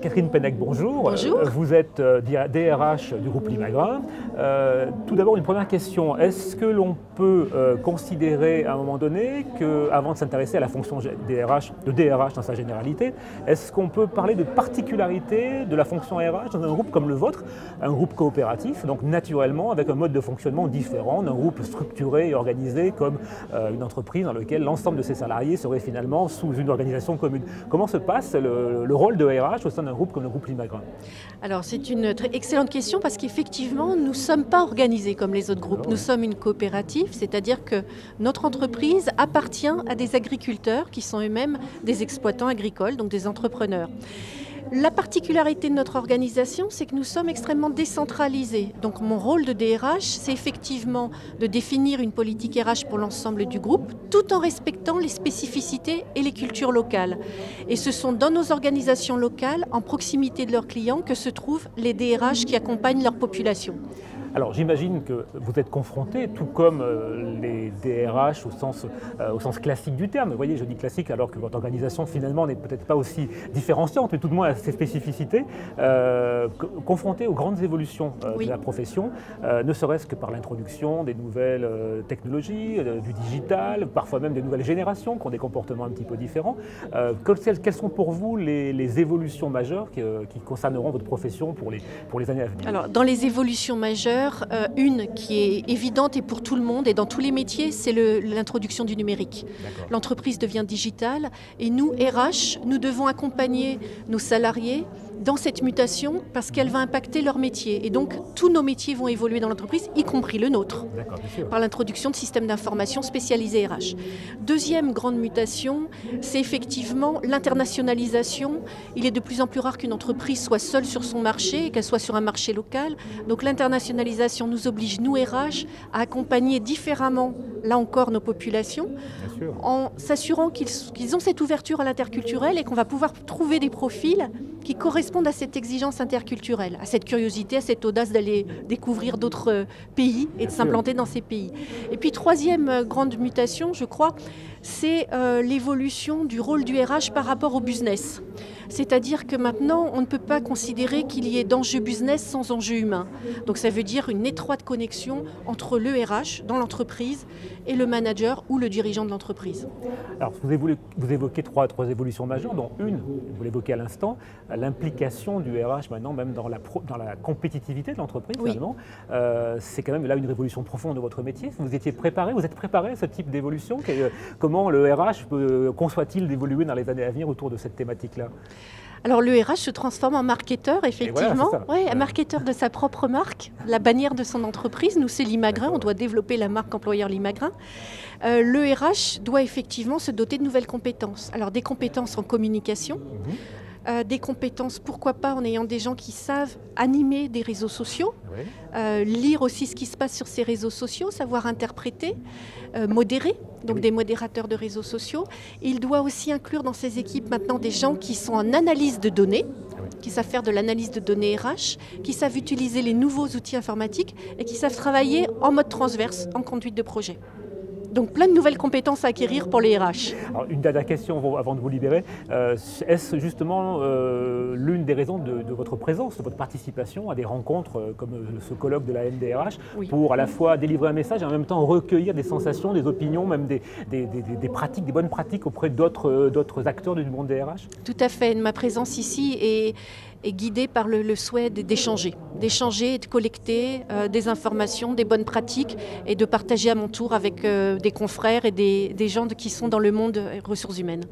Catherine Pennec, bonjour. Bonjour. Vous êtes DRH du groupe Limagrin. Tout d'abord, une première question. Est-ce que l'on peut considérer à un moment donné qu'avant de s'intéresser à la fonction de DRH dans sa généralité, est-ce qu'on peut parler de particularités de la fonction RH dans un groupe comme le vôtre, un groupe coopératif, donc naturellement avec un mode de fonctionnement différent d'un groupe structuré et organisé comme une entreprise dans laquelle l'ensemble de ses salariés seraient finalement sous une organisation commune. Comment se passe le rôle de RH au sein d'un groupe comme le groupe Limagrin? Alors c'est une très excellente question parce qu'effectivement nous ne sommes pas organisés comme les autres groupes. Nous sommes une coopérative, c'est-à-dire que notre entreprise appartient à des agriculteurs qui sont eux-mêmes des exploitants agricoles, donc des entrepreneurs. La particularité de notre organisation, c'est que nous sommes extrêmement décentralisés. Donc mon rôle de DRH, c'est effectivement de définir une politique RH pour l'ensemble du groupe, tout en respectant les spécificités et les cultures locales. Et ce sont dans nos organisations locales, en proximité de leurs clients, que se trouvent les DRH qui accompagnent leur population. Alors j'imagine que vous êtes confronté, tout comme les DRH au sens classique du terme. Vous voyez, je dis classique alors que votre organisation finalement n'est peut-être pas aussi différenciante, mais tout de moins à ses spécificités, confronté aux grandes évolutions de la profession, ne serait-ce que par l'introduction des nouvelles technologies, du digital, parfois même des nouvelles générations qui ont des comportements un petit peu différents. Quelles sont pour vous les évolutions majeures qui concerneront votre profession pour les années à venir? Alors, dans les évolutions majeures, une qui est évidente et pour tout le monde et dans tous les métiers, c'est l'introduction du numérique. L'entreprise devient digitale et nous, RH, nous devons accompagner nos salariés dans cette mutation parce qu'elle va impacter leur métier. Et donc, tous nos métiers vont évoluer dans l'entreprise, y compris le nôtre, par l'introduction de systèmes d'information spécialisés RH. Deuxième grande mutation, c'est effectivement l'internationalisation. Il est de plus en plus rare qu'une entreprise soit seule sur son marché et qu'elle soit sur un marché local. Donc l'internationalisation nous oblige, nous RH, à accompagner différemment, là encore, nos populations, en s'assurant qu'ils ont cette ouverture à l'interculturel et qu'on va pouvoir trouver des profils qui correspondent à cette exigence interculturelle, à cette curiosité, à cette audace d'aller découvrir d'autres pays et de s'implanter dans ces pays. Et puis troisième grande mutation, je crois, c'est l'évolution du rôle du RH par rapport au business. C'est-à-dire que maintenant, on ne peut pas considérer qu'il y ait d'enjeux business sans enjeux humains. Donc ça veut dire une étroite connexion entre le RH dans l'entreprise et le manager ou le dirigeant de l'entreprise. Alors vous évoquez trois évolutions majeures, dont une, vous l'évoquez à l'instant, l'implication du RH maintenant même dans la compétitivité de l'entreprise. Finalement. C'est quand même là une révolution profonde de votre métier. Vous êtes préparé à ce type d'évolution? Comment le RH conçoit-il d'évoluer dans les années à venir autour de cette thématique-là? Alors le RH se transforme en marketeur, effectivement, un marketeur de sa propre marque, la bannière de son entreprise. Nous, c'est Limagrin, on doit développer la marque employeur Limagrin. Le RH doit effectivement se doter de nouvelles compétences. Alors des compétences en communication, des compétences, pourquoi pas, en ayant des gens qui savent animer des réseaux sociaux, lire aussi ce qui se passe sur ces réseaux sociaux, savoir interpréter, modérer, donc des modérateurs de réseaux sociaux. Il doit aussi inclure dans ses équipes maintenant des gens qui sont en analyse de données, qui savent faire de l'analyse de données RH, qui savent utiliser les nouveaux outils informatiques et qui savent travailler en mode transverse, en conduite de projet. Donc plein de nouvelles compétences à acquérir pour les RH. Alors, une dernière question avant de vous libérer. Est-ce justement l'une des raisons de votre présence, de votre participation à des rencontres comme ce colloque de la MDRH pour à la fois délivrer un message et en même temps recueillir des sensations, des opinions, même des pratiques, des bonnes pratiques auprès d'autres acteurs du monde des RH? Tout à fait. Ma présence ici est guidée par le souhait d'échanger et de collecter des informations, des bonnes pratiques et de partager à mon tour avec des confrères et des gens qui sont dans le monde ressources humaines.